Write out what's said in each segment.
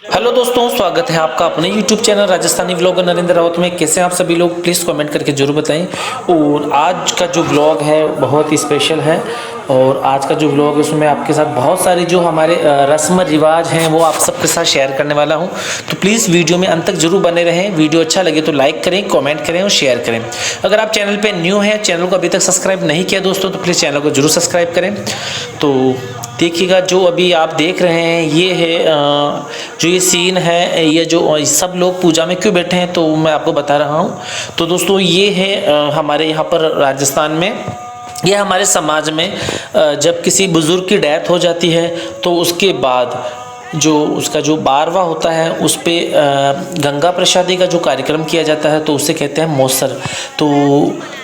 Hello दोस्तों, स्वागत है आपका अपने YouTube channel Rajasthani vlogger Narendra Rawat में। कैसे हैं आप सभी लोग, प्लीज़ कमेंट करके ज़रूर बताएं। और आज का जो व्लॉग है बहुत ही स्पेशल है। और आज का जो व्लॉग है उसमें आपके साथ बहुत सारे जो हमारे रस्म रिवाज हैं वो आप सबके साथ शेयर करने वाला हूं। तो प्लीज़ वीडियो में अंत तक जरूर बने रहें। वीडियो अच्छा लगे तो लाइक करें, कमेंट करें और शेयर करें। अगर आप चैनल पर न्यू हैं, चैनल को अभी तक सब्सक्राइब नहीं किया दोस्तों, तो प्लीज़ चैनल को जरूर सब्सक्राइब करें। तो देखिएगा, जो अभी आप देख रहे हैं ये है जो ये सीन है, ये जो सब लोग पूजा में क्यों बैठे हैं तो मैं आपको बता रहा हूँ। तो दोस्तों ये है हमारे यहाँ पर राजस्थान में, ये हमारे समाज में जब किसी बुज़ुर्ग की डेथ हो जाती है तो उसके बाद जो उसका जो बारवा होता है उस पर गंगा प्रसादी का जो कार्यक्रम किया जाता है तो उसे कहते हैं मौसर। तो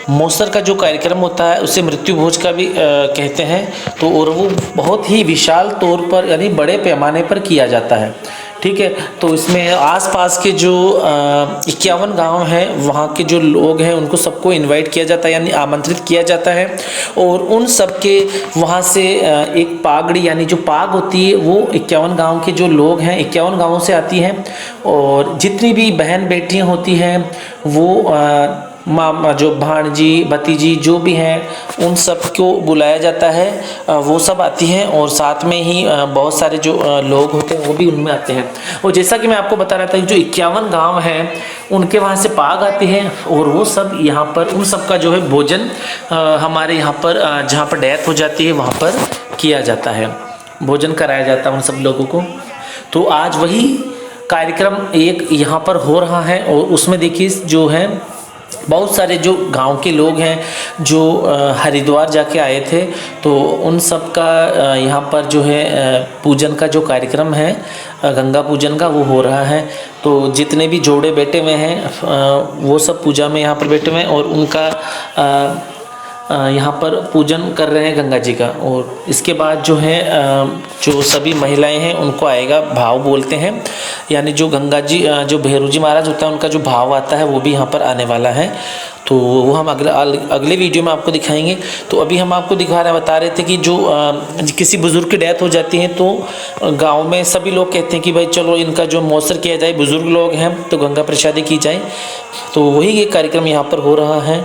मौसर का जो कार्यक्रम होता है उसे मृत्यु भोज का भी कहते हैं। तो और वो बहुत ही विशाल तौर पर यानी बड़े पैमाने पर किया जाता है, ठीक है। तो इसमें आसपास के जो 51 गांव हैं वहाँ के जो लोग हैं उनको सबको इनवाइट किया जाता है, यानी आमंत्रित किया जाता है। और उन सब के वहाँ से एक पागड़ी यानी जो पाग होती है वो 51 गांव के जो लोग हैं 51 गांवों से आती हैं। और जितनी भी बहन बेटियाँ होती हैं वो मामा जो भांजी भतीजी जो भी हैं उन सब को बुलाया जाता है। वो सब आती हैं और साथ में ही बहुत सारे जो लोग होते हैं वो भी उनमें आते हैं। और जैसा कि मैं आपको बता रहा था कि जो 51 गांव हैं उनके वहाँ से पाग आते हैं और वो सब यहाँ पर उन सब का जो है भोजन हमारे यहाँ पर जहाँ पर डेथ हो जाती है वहाँ पर किया जाता है, भोजन कराया जाता है उन सब लोगों को। तो आज वही कार्यक्रम एक यहाँ पर हो रहा है और उसमें देखिए जो है बहुत सारे जो गांव के लोग हैं जो हरिद्वार जाके आए थे, तो उन सब का यहाँ पर जो है पूजन का जो कार्यक्रम है गंगा पूजन का वो हो रहा है। तो जितने भी जोड़े बैठे हुए हैं वो सब पूजा में यहाँ पर बैठे हुए हैं और उनका यहाँ पर पूजन कर रहे हैं गंगा जी का। और इसके बाद जो है जो सभी महिलाएं हैं उनको आएगा भाव बोलते हैं, यानी जो गंगा जी जो भैरू जी महाराज होता है उनका जो भाव आता है वो भी यहाँ पर आने वाला है। तो वो हम अगले वीडियो में आपको दिखाएंगे। तो अभी हम आपको बता रहे थे कि जो किसी बुज़ुर्ग की डेथ हो जाती है तो गांव में सभी लोग कहते हैं कि भाई चलो इनका जो मौसर किया जाए, बुज़ुर्ग लोग हैं तो गंगा प्रसादी की जाए। तो वही ये कार्यक्रम यहाँ पर हो रहा है।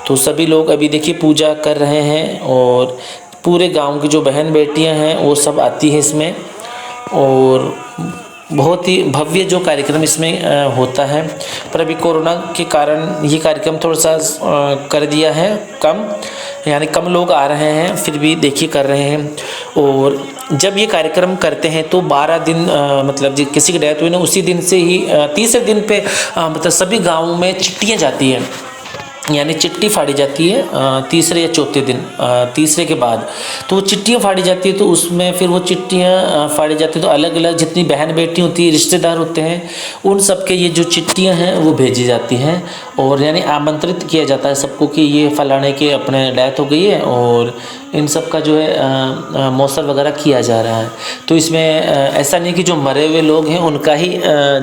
तो सभी लोग अभी देखिए पूजा कर रहे हैं और पूरे गांव की जो बहन बेटियां हैं वो सब आती हैं इसमें। और बहुत ही भव्य जो कार्यक्रम इसमें होता है। पर अभी कोरोना के कारण ये कार्यक्रम थोड़ा सा कर दिया है कम, यानी कम लोग आ रहे हैं, फिर भी देखिए कर रहे हैं। और जब ये कार्यक्रम करते हैं तो 12 दिन मतलब किसी की डेथ हुई ना उसी दिन से ही तीसरे दिन पे मतलब सभी गाँवों में चिट्ठियाँ जाती हैं, यानी चिट्ठी फाड़ी जाती है तीसरे या चौथे दिन, तीसरे के बाद तो चिट्ठियाँ फाड़ी जाती है। तो उसमें फिर वो चिट्ठियाँ फाड़ी जाती है तो अलग अलग जितनी बहन बेटी होती है, रिश्तेदार होते हैं, उन सब के ये जो चिट्ठियाँ हैं वो भेजी जाती हैं। और यानी आमंत्रित किया जाता है सबको कि ये फलाने के अपने डेथ हो गई है और इन सब का जो है मौसर वगैरह किया जा रहा है। तो इसमें ऐसा नहीं कि जो मरे हुए लोग हैं उनका ही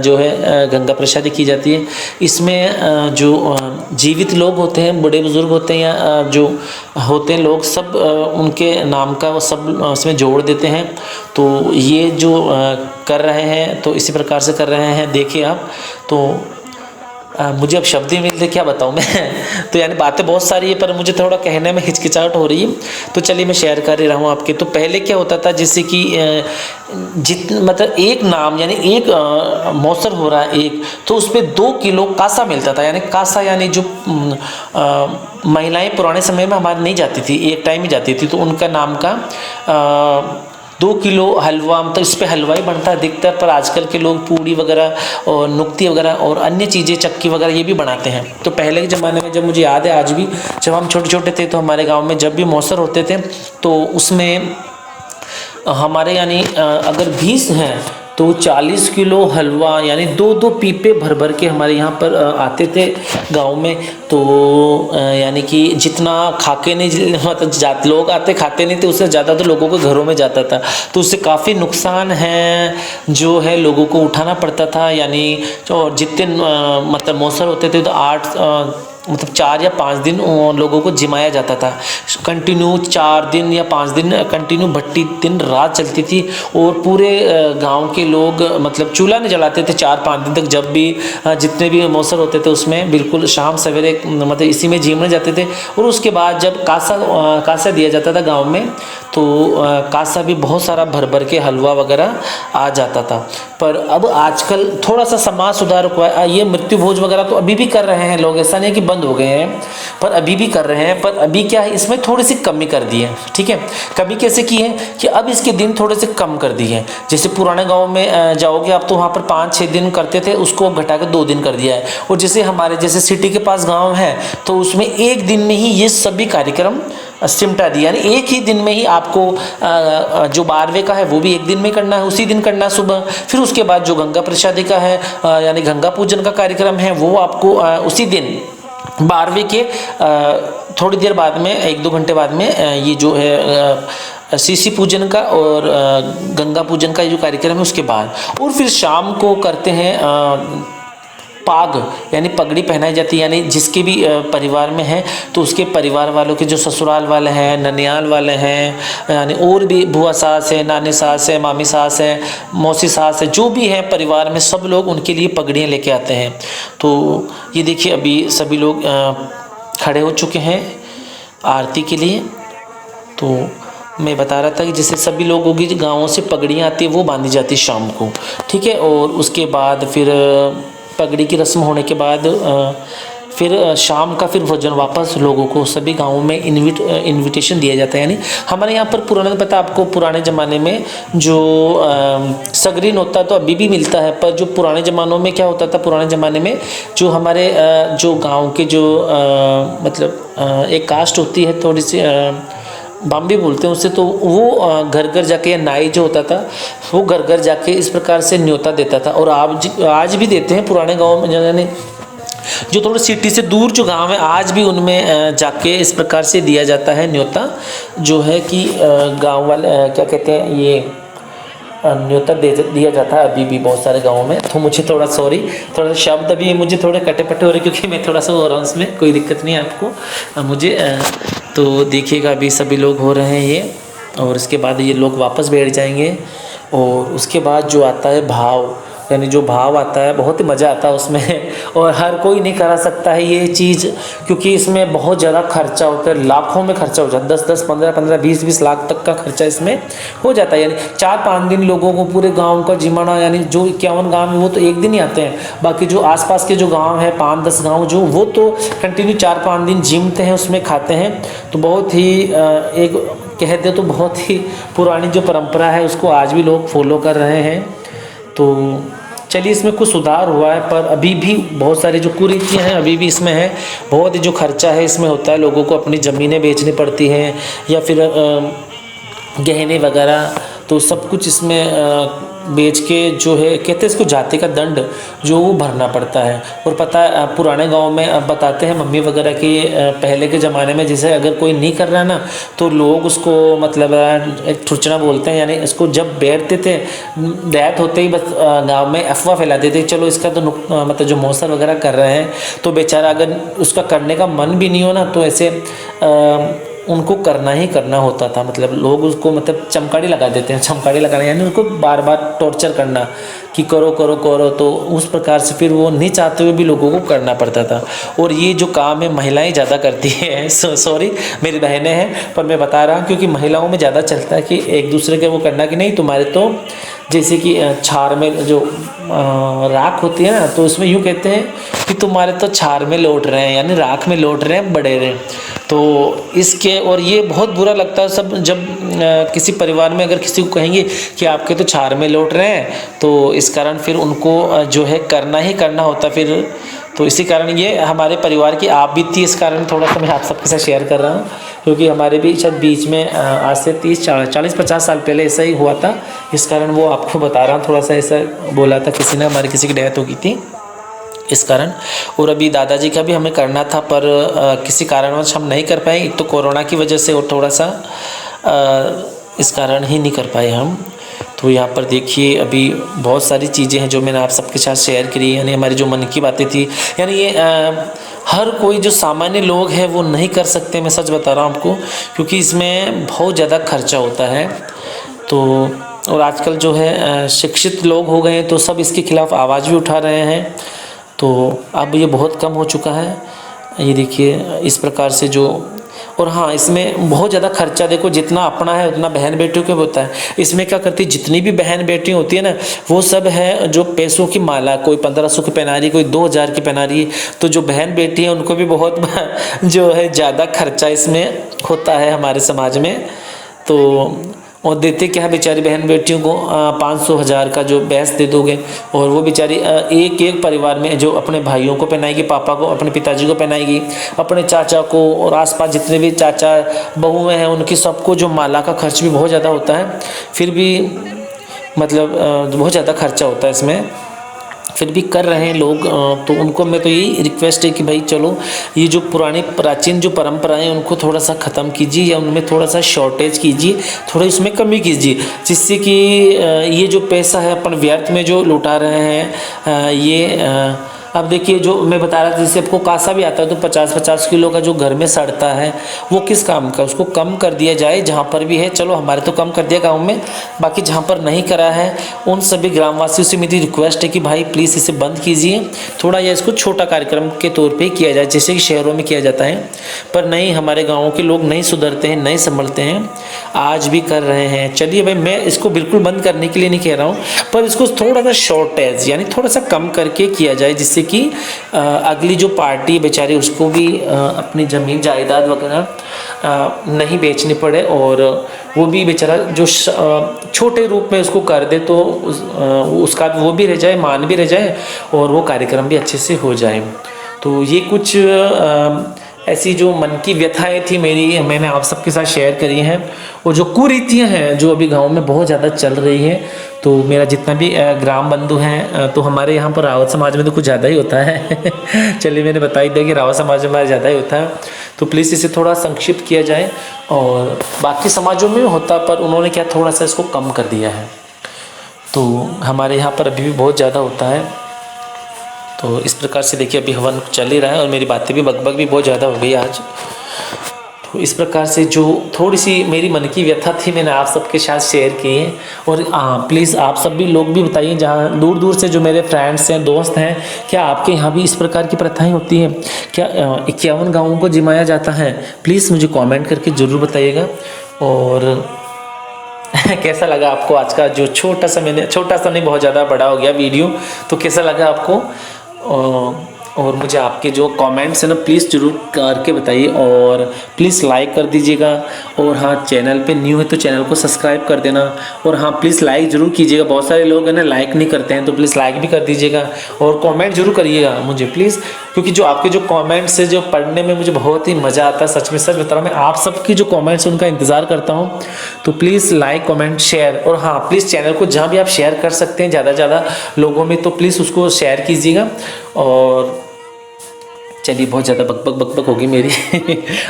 जो है गंगा प्रसादी की जाती है। इसमें जो जीवित लोग होते हैं, बड़े बुजुर्ग होते हैं या जो होते हैं लोग, सब उनके नाम का वो सब इसमें जोड़ देते हैं। तो ये जो कर रहे हैं तो इसी प्रकार से कर रहे हैं, देखिए आप। तो मुझे अब शब्द ही मिलते क्या बताऊँ मैं तो यानी बातें बहुत सारी है पर मुझे थोड़ा कहने में हिचकिचाहट हो रही है। तो चलिए मैं शेयर कर ही रहा हूँ आपके। तो पहले क्या होता था जैसे कि मतलब एक नाम यानी एक मौसर हो रहा है एक, तो उस पर 2 किलो कासा मिलता था। यानी कासा यानी जो महिलाएं पुराने समय में हमारे नहीं जाती थी, एक टाइम ही जाती थी, तो उनका नाम का 2 किलो हलवा, मतलब इस पर हलवा ही बनता है अधिकतर, पर आजकल के लोग पूड़ी वगैरह और नुक्ती वगैरह और अन्य चीज़ें चक्की वगैरह ये भी बनाते हैं। तो पहले के ज़माने में जब मुझे याद है आज भी, जब हम छोटे छोटे थे तो हमारे गांव में जब भी मौसर होते थे तो उसमें हमारे यानी अगर 20 हैं तो 40 किलो हलवा यानी 2-2 पीपे भर भर के हमारे यहाँ पर आते थे गांव में। तो यानी कि जितना खाके नहीं मतलब लोग आते खाते नहीं थे, उससे ज़्यादा तो लोगों के घरों में जाता था। तो उससे काफ़ी नुकसान है जो है लोगों को उठाना पड़ता था। यानी और जितने मतलब मौसर होते थे तो 8 मतलब 4 या 5 दिन लोगों को जिमाया जाता था। कंटिन्यू 4 दिन या 5 दिन कंटिन्यू भट्टी दिन रात चलती थी और पूरे गांव के लोग मतलब चूल्हा नहीं जलाते थे 4-5 दिन तक। जब भी जितने भी मौसर होते थे उसमें बिल्कुल शाम सवेरे मतलब इसी में जिमने जाते थे। और उसके बाद जब कासा दिया जाता था गाँव में, तो कासा भी बहुत सारा भर भर के हलवा वगैरह आ जाता था। पर अब आजकल थोड़ा सा समाज सुधार हुआ है। ये मृत्यु भोज वगैरह तो अभी भी कर रहे हैं लोग, ऐसा नहीं कि बंद हो गए हैं, पर अभी भी कर रहे हैं। पर अभी क्या है, इसमें थोड़ी सी कमी कर दी है। ठीक है, कमी कैसे की है कि अब इसके दिन थोड़े से कम कर दिए हैं। जैसे पुराने गाँव में जाओगे आप तो वहाँ पर 5-6 दिन करते थे, उसको घटा के 2 दिन कर दिया है। और जैसे हमारे जैसे सिटी के पास गाँव है तो उसमें 1 दिन में ही ये सभी कार्यक्रम सिमटा दिया, यानी एक ही दिन में ही आपको जो 12वें का है वो भी 1 दिन में करना है, उसी दिन करना है सुबह। फिर उसके बाद जो गंगा प्रसादी का है यानी गंगा पूजन का कार्यक्रम है वो आपको उसी दिन 12वें के थोड़ी देर बाद में 1-2 घंटे बाद में ये जो है सीसी पूजन का और गंगा पूजन का जो कार्यक्रम है उसके बाद। और फिर शाम को करते हैं पाग, यानी पगड़ी पहनाई जाती है। यानी जिसके भी परिवार में है तो उसके परिवार वालों के जो ससुराल वाले हैं, ननियाल वाले हैं, यानी और भी बुआ सास है, नानी सास है, मामी सास है, मौसी सास है, जो भी है परिवार में सब लोग उनके लिए पगड़ियाँ लेके आते हैं। तो ये देखिए अभी सभी लोग खड़े हो चुके हैं आरती के लिए। तो मैं बता रहा था कि जैसे सभी लोगों की गाँवों से पगड़ियाँ आती है वो बांधी जाती है शाम को। ठीक है, और उसके बाद फिर पगड़ी की रस्म होने के बाद फिर शाम का फिर भोजन वापस लोगों को सभी गाँवों में इनविटेशन दिया जाता है। यानी हमारे यहाँ पर पुराने पता आपको पुराने ज़माने में जो सगरीन होता तो अभी भी मिलता है, पर जो पुराने ज़मानों में क्या होता था, पुराने ज़माने में जो हमारे जो गाँव के जो मतलब एक कास्ट होती है थोड़ी सी बाम्बी बोलते हैं उससे, तो वो घर घर जाके या नाई जो होता था वो घर घर जाके इस प्रकार से न्योता देता था। और आज भी देते हैं पुराने गाँव में, यानी जो थोड़े सिटी से दूर जो गांव है आज भी उनमें जाके इस प्रकार से दिया जाता है न्योता, जो है कि गांव वाले क्या कहते हैं ये न्योता दिया जाता है अभी भी बहुत सारे गाँवों में। तो मुझे थोड़ा थोड़ा शब्द अभी मुझे थोड़े कटे पटे हो रहे क्योंकि मैं थोड़ा सा हो रहा हूँ उसमें, कोई दिक्कत नहीं है आपको मुझे। तो देखिएगा अभी सभी लोग हो रहे हैं ये, और इसके बाद ये लोग वापस बैठ जाएंगे। और उसके बाद जो आता है भाव, यानी जो भाव आता है बहुत ही मज़ा आता है उसमें। और हर कोई नहीं करा सकता है ये चीज़, क्योंकि इसमें बहुत ज़्यादा खर्चा होता है, लाखों में खर्चा हो जाता है, 10-10, 15-15, 20-20 लाख तक का खर्चा इसमें हो जाता है। यानी 4-5 दिन लोगों को पूरे गांव का जिमाना, यानी जो 51 गांव है वो तो एक दिन ही आते हैं, बाकी जो आसपास के जो गांव है 5-10 गांव जो वो तो कंटिन्यू 4-5 दिन जिमते हैं, उसमें खाते हैं। तो बहुत ही एक कहते तो बहुत ही पुरानी जो परंपरा है उसको आज भी लोग फॉलो कर रहे हैं। तो चलिए इसमें कुछ सुधार हुआ है, पर अभी भी बहुत सारी जो कुरीतियाँ हैं अभी भी इसमें है। बहुत ही जो खर्चा है इसमें होता है, लोगों को अपनी ज़मीनें बेचनी पड़ती हैं या फिर गहने वगैरह, तो सब कुछ इसमें बेच के जो है कहते हैं इसको जाति का दंड जो वो भरना पड़ता है। और पता है पुराने गांव में बताते हैं मम्मी वगैरह कि पहले के ज़माने में जैसे अगर कोई नहीं कर रहा ना तो लोग उसको मतलब एक ठुरचना बोलते हैं, यानी इसको जब बैठते थे डेथ होते ही बस गांव में अफवाह फैला देते चलो इसका तो मतलब जो मौसर वगैरह कर रहे हैं तो बेचारा अगर उसका करने का मन भी नहीं हो ना तो ऐसे उनको करना ही करना होता था। मतलब लोग उसको मतलब चमकाड़ी लगा देते हैं, चमकाड़ी लगाना यानी उनको बार बार टॉर्चर करना कि करो करो करो, तो उस प्रकार से फिर वो नहीं चाहते हुए भी लोगों को करना पड़ता था। और ये जो काम है महिलाएं ज़्यादा करती हैं, सॉरी मेरी बहनें हैं, पर मैं बता रहा हूँ क्योंकि महिलाओं में ज़्यादा चलता है कि एक दूसरे के वो करना कि नहीं तुम्हारे तो जैसे कि छार में जो राख होती है ना, तो उसमें यूँ कहते हैं कि तुम्हारे तो छार में लौट रहे हैं, यानी राख में लौट रहे हैं बड़े रहे। तो इसके और ये बहुत बुरा लगता है सब जब किसी परिवार में अगर किसी को कहेंगे कि आपके तो छार में लौट रहे हैं, तो इस कारण फिर उनको जो है करना ही करना होता फिर। तो इसी कारण ये हमारे परिवार की आप भी थी, इस कारण थोड़ा सा मैं आप सबके साथ शेयर कर रहा हूँ, क्योंकि हमारे भी शायद बीच में आज से 30-40-50 साल पहले ऐसा ही हुआ था। इस कारण वो आपको बता रहा हूँ, थोड़ा सा ऐसा बोला था किसी ने, हमारी किसी की डेथ हो गई थी इस कारण। और अभी दादाजी का भी हमें करना था पर किसी कारणवश हम नहीं कर पाए, एक तो कोरोना की वजह से और थोड़ा सा इस कारण ही नहीं कर पाए हम। तो यहाँ पर देखिए अभी बहुत सारी चीज़ें हैं जो मैंने आप सबके साथ शेयर करी, यानी हमारी जो मन की बातें थी, यानी ये हर कोई जो सामान्य लोग हैं वो नहीं कर सकते, मैं सच बता रहा हूँ आपको, क्योंकि इसमें बहुत ज़्यादा खर्चा होता है। तो और आजकल जो है शिक्षित लोग हो गए हैं तो सब इसके खिलाफ़ आवाज़ भी उठा रहे हैं। तो अब ये बहुत कम हो चुका है। ये देखिए इस प्रकार से जो, और हाँ इसमें बहुत ज़्यादा खर्चा, देखो जितना अपना है उतना बहन बेटियों के होता है। इसमें क्या करती है, जितनी भी बहन बेटी होती है ना, वो सब है जो पैसों की माला, कोई 1500 की पहना रही, कोई 2000 की पहना रही। तो जो बहन बेटी है उनको भी बहुत जो है ज़्यादा खर्चा इसमें होता है हमारे समाज में। तो और देते क्या है बेचारी बहन बेटियों को 500-1000 का जो बैस दे दोगे, और वो बेचारी एक एक परिवार में जो अपने भाइयों को पहनाएगी, पापा को, अपने पिताजी को पहनाएगी, अपने चाचा को, और आसपास जितने भी चाचा बहुएं हैं उनकी सबको जो माला का खर्च भी बहुत ज़्यादा होता है। फिर भी मतलब बहुत ज़्यादा खर्चा होता है इसमें, फिर भी कर रहे हैं लोग। तो उनको मैं तो यही रिक्वेस्ट है कि भाई चलो ये जो पुरानी प्राचीन जो परंपराएं हैं उनको थोड़ा सा ख़त्म कीजिए, या उनमें थोड़ा सा शॉर्टेज कीजिए, थोड़ा इसमें कमी कीजिए, जिससे कि ये जो पैसा है अपन व्यर्थ में जो लुटा रहे हैं ये अब देखिए जो मैं बता रहा था, जैसे आपको कासा भी आता है तो 50-50 किलो का जो घर में सड़ता है वो किस काम का, उसको कम कर दिया जाए जहाँ पर भी है। चलो हमारे तो कम कर दिया गांव में, बाकी जहाँ पर नहीं करा है उन सभी ग्रामवासियों से मेरी रिक्वेस्ट है कि भाई प्लीज़ इसे बंद कीजिए थोड़ा, या इसको छोटा कार्यक्रम के तौर पर किया जाए जैसे कि शहरों में किया जाता है। पर नहीं, हमारे गाँव के लोग नहीं सुधरते हैं, नहीं संभलते हैं, आज भी कर रहे हैं। चलिए भाई मैं इसको बिल्कुल बंद करने के लिए नहीं कह रहा हूँ, पर इसको थोड़ा सा शॉर्टेज यानी थोड़ा सा कम करके किया जाए, जिससे कि अगली जो पार्टी बेचारी उसको भी अपनी ज़मीन जायदाद वगैरह नहीं बेचनी पड़े, और वो भी बेचारा जो छोटे रूप में उसको कर दे तो उसका वो भी रह जाए, मान भी रह जाए, और वो कार्यक्रम भी अच्छे से हो जाए। तो ये कुछ ऐसी जो मन की व्यथाएं थी मेरी, मैंने आप सबके साथ शेयर करी हैं। और जो कुरीतियाँ हैं जो अभी गांव में बहुत ज़्यादा चल रही हैं, तो मेरा जितना भी ग्राम बंधु हैं, तो हमारे यहाँ पर रावत समाज में तो कुछ ज़्यादा ही होता है चलिए मैंने बता ही दिया कि रावत समाज में हमारे ज़्यादा ही होता है, तो प्लीज़ इसे थोड़ा संक्षिप्त किया जाए। और बाकी समाजों में होता, पर उन्होंने क्या थोड़ा सा इसको कम कर दिया है, तो हमारे यहाँ पर अभी भी बहुत ज़्यादा होता है। तो इस प्रकार से देखिए अभी हवन चल ही रहा है, और मेरी बातें भी बकबक भी बहुत ज़्यादा हो गई आज। तो इस प्रकार से जो थोड़ी सी मेरी मन की व्यथा थी मैंने आप सबके साथ शेयर की है। और प्लीज़ आप सब भी लोग भी बताइए, जहाँ दूर दूर से जो मेरे फ्रेंड्स हैं, दोस्त हैं, क्या आपके यहाँ भी इस प्रकार की प्रथाएं होती हैं? क्या 51 गाँवों को जिमाया जाता है? प्लीज़ मुझे कमेंट करके ज़रूर बताइएगा। और कैसा लगा आपको आज का जो छोटा सा नहीं बहुत ज़्यादा बड़ा हो गया वीडियो, तो कैसा लगा आपको? और मुझे आपके जो कमेंट्स हैं ना प्लीज़ ज़रूर करके बताइए, और प्लीज़ लाइक कर दीजिएगा। और हाँ, चैनल पे न्यू है तो चैनल को सब्सक्राइब कर देना। और हाँ, प्लीज़ लाइक ज़रूर कीजिएगा, बहुत सारे लोग हैं ना लाइक नहीं करते हैं, तो प्लीज़ लाइक भी कर दीजिएगा। और कमेंट ज़रूर करिएगा मुझे प्लीज़, क्योंकि जो आपके जो कमेंट्स है जो पढ़ने में मुझे बहुत ही मज़ा आता है। सच में सच बता रहा हूँ, मैं आप सबकी जो कमेंट्स हैं उनका इंतज़ार करता हूँ। तो प्लीज़ लाइक, कमेंट, शेयर, और हाँ प्लीज़ चैनल को जहाँ भी आप शेयर कर सकते हैं ज़्यादा से ज़्यादा लोगों में, तो प्लीज़ उसको शेयर कीजिएगा। और चलिए बहुत ज़्यादा बकबक होगी मेरी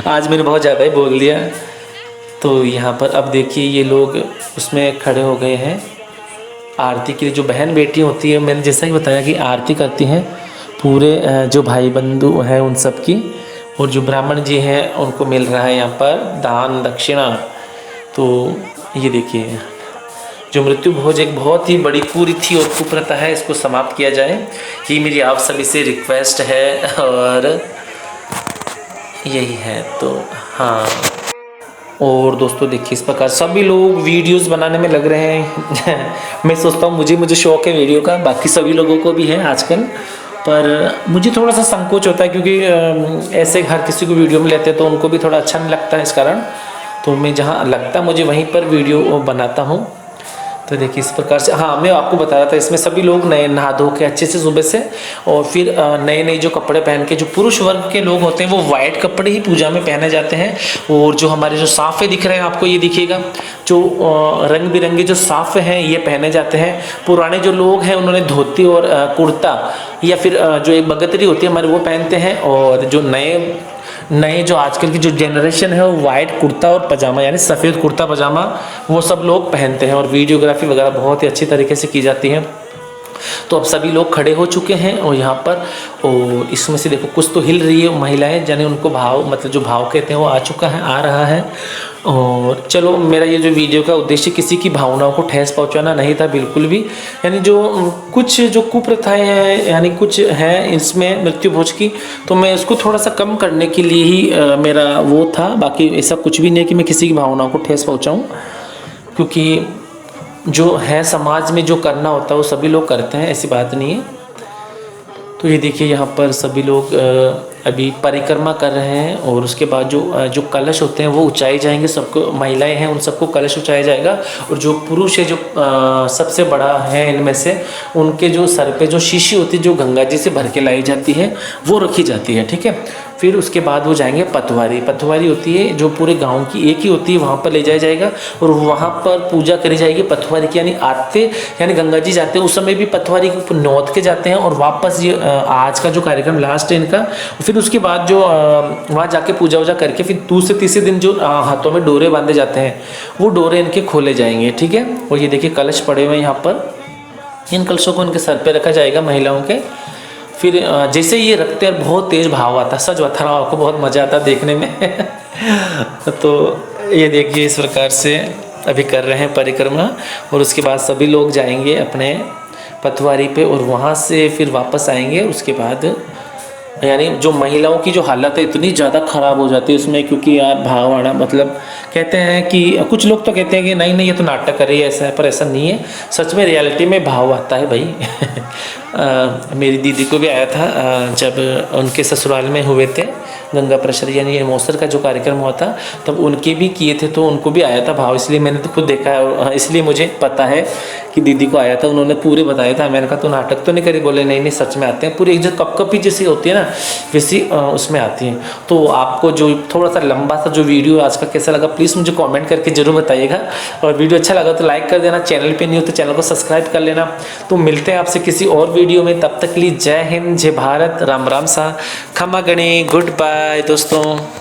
आज मैंने बहुत ज़्यादा ही बोल दिया। तो यहाँ पर अब देखिए ये लोग उसमें खड़े हो गए हैं आरती के लिए। जो बहन बेटी होती है, मैंने जैसा ही बताया कि आरती करती हैं पूरे जो भाई बंधु हैं उन सब की, और जो ब्राह्मण जी हैं उनको मिल रहा है यहाँ पर दान दक्षिणा। तो ये देखिए जो मृत्यु भोज एक बहुत ही बड़ी कुरीति और कुप्रथा है, इसको समाप्त किया जाए, ये मेरी आप सभी से रिक्वेस्ट है। और यही है तो हाँ। और दोस्तों देखिए इस प्रकार सभी लोग वीडियोस बनाने में लग रहे हैं मैं सोचता हूँ मुझे शौक है वीडियो का, बाकी सभी लोगों को भी है आजकल, पर मुझे थोड़ा सा संकोच होता है, क्योंकि ऐसे हर किसी को वीडियो में लेते हैं तो उनको भी थोड़ा अच्छा नहीं लगता है इस कारण। तो मैं जहाँ लगता मुझे वहीं पर वीडियो बनाता हूँ। तो देखिए इस प्रकार से, हाँ मैं आपको बता रहा था, इसमें सभी लोग नए नहा धो के अच्छे से सुबह से, और फिर नए नए जो कपड़े पहन के, जो पुरुष वर्ग के लोग होते हैं वो वाइट कपड़े ही पूजा में पहने जाते हैं। और जो हमारे जो साफ़े दिख रहे हैं आपको, ये दिखिएगा जो रंग बिरंगे जो साफ़े हैं ये पहने जाते हैं। पुराने जो लोग हैं उन्होंने धोती और कुर्ता, या फिर जो एक बगतरी होती है हमारे, वो पहनते हैं। और जो नए जो आजकल की जो जनरेशन है वो वाइट कुर्ता और पजामा यानी सफ़ेद कुर्ता पजामा वो सब लोग पहनते हैं। और वीडियोग्राफी वगैरह बहुत ही अच्छी तरीके से की जाती है। तो अब सभी लोग खड़े हो चुके हैं और यहाँ पर, और इसमें से देखो कुछ तो हिल रही है महिलाएं, यानी उनको भाव, मतलब जो भाव कहते हैं वो आ चुका है, आ रहा है। और चलो, मेरा ये जो वीडियो का उद्देश्य किसी की भावनाओं को ठेस पहुंचाना नहीं था बिल्कुल भी, यानी जो कुछ जो कुप्रथाएं हैं, यानी कुछ है इसमें मृत्यु भोज की, तो मैं उसको थोड़ा सा कम करने के लिए ही मेरा वो था। बाकी ऐसा कुछ भी नहीं कि मैं किसी की भावनाओं को ठेस पहुँचाऊँ, क्योंकि जो है समाज में जो करना होता है वो सभी लोग करते हैं, ऐसी बात नहीं है। तो ये देखिए यहाँ पर सभी लोग अभी परिक्रमा कर रहे हैं, और उसके बाद जो कलश होते हैं वो ऊंचाए जाएंगे, सबको, महिलाएं हैं उन सबको कलश ऊंचाया जाएगा, और जो पुरुष है जो सबसे बड़ा है इनमें से, उनके जो सर पे जो शीशी होती है जो गंगा जी से भर के लाई जाती है वो रखी जाती है, ठीक है। फिर उसके बाद वो जाएंगे पतवारी। पतवारी होती है जो पूरे गांव की एक ही होती है, वहाँ पर ले जाया जाएगा और वहाँ पर पूजा करी जाएगी पतवारी की, यानी आते, यानी गंगा जी जाते हैं उस समय भी पतवारी को नौत के जाते हैं, और वापस ये आज का जो कार्यक्रम लास्ट है इनका, फिर उसके बाद जो वहाँ जाके पूजा वूजा करके फिर दूसरे तीसरे दिन जो हाथों में डोरे बांधे जाते हैं वो डोरे इनके खोले जाएंगे, ठीक है। और ये देखिए कलश पड़े हुए हैं यहाँ पर, इन कलशों को इनके सर पे रखा जाएगा महिलाओं के। फिर जैसे ये रखते हैं बहुत तेज भाव आता है, सच बता रहा हूँ आपको, बहुत मज़ा आता है देखने में तो ये देखिए इस प्रकार से अभी कर रहे हैं परिक्रमा, और उसके बाद सभी लोग जाएंगे अपने पतवारी पे और वहाँ से फिर वापस आएंगे। उसके बाद यानी जो महिलाओं की जो हालत है इतनी ज़्यादा ख़राब हो जाती है उसमें, क्योंकि यार भाव आना, मतलब कहते हैं कि कुछ लोग तो कहते हैं कि नहीं नहीं ये तो नाटक कर रही है, ऐसा है, पर ऐसा नहीं है, सच में रियलिटी में भाव आता है भाई मेरी दीदी को भी आया था जब उनके ससुराल में हुए थे गंगा प्रसाद, यानी मौसर का जो कार्यक्रम हुआ था, तब उनके भी किए थे, तो उनको भी आया था भाव, इसलिए मैंने तो खुद देखा है, और इसलिए मुझे पता है कि दीदी को आया था, उन्होंने पूरे बताया था। मैंने कहा तो नाटक तो नहीं करी, बोले नहीं नहीं सच में आते हैं, पूरी एक जो कपकपी जैसी होती है ना वैसी उसमें आती हैं। तो आपको जो थोड़ा सा लंबा सा जो वीडियो आज का कैसा लगा प्लीज़ मुझे कमेंट करके ज़रूर बताइएगा, और वीडियो अच्छा लगा तो लाइक कर देना, चैनल पे नहीं हो तो चैनल को सब्सक्राइब कर लेना। तो मिलते हैं आपसे किसी और वीडियो में, तब तक के लिए जय हिंद, जय भारत, राम राम सा, खमा गणे, गुड बाय दोस्तों।